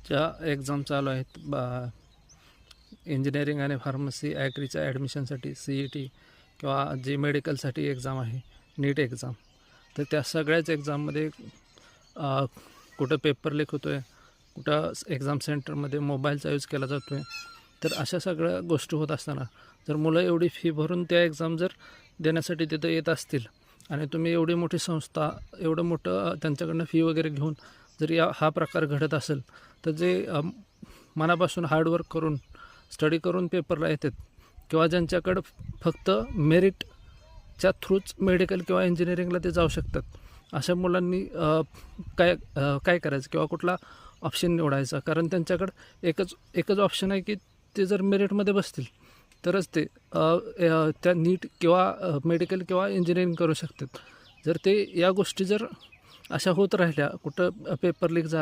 ज्या एक्झाम चालू आहेत इंजिनिअरिंग आणि फार्मसी ॲग्रीच्या ॲडमिशनसाठी CET किंवा जे मेडिकलसाठी एक्झाम आहे नीट एक्झाम, तर त्या सगळ्याच एक्झाममध्ये कुठं पेपर लीक होतो आहे, कुठं एक्झाम सेंटरमध्ये मोबाईलचा यूज केला जातो आहे. तर अशा सगळ्या गोष्टी होत असताना जर मुलं एवढी फी भरून त्या एक्झाम जर देण्यासाठी तिथं येत असतील आणि तुम्ही एवढी मोठी संस्था एवढं मोठं त्यांच्याकडनं फी वगैरे घेऊन जर हा प्रकार घडत असेल, तर जे मनापासून हार्डवर्क करून स्टडी करून पेपरला येतात किंवा ज्यांच्याकडं फक्त मेरिटच्या थ्रूच मेडिकल किंवा इंजिनिअरिंगला ते जाऊ शकतात, अशा मुलांनी काय करायचं किंवा कुठला ऑप्शन निवडायचा. कारण त्यांच्याकडं एकच ऑप्शन आहे की ते जर मेरिटमध्ये बसतील तरच ते त्या नीट किंवा मेडिकल किंवा इंजिनिअरिंग करू शकतात. जर ते या गोष्टी जर अशा होत राहिल्या, कुठं पेपर लीक झाला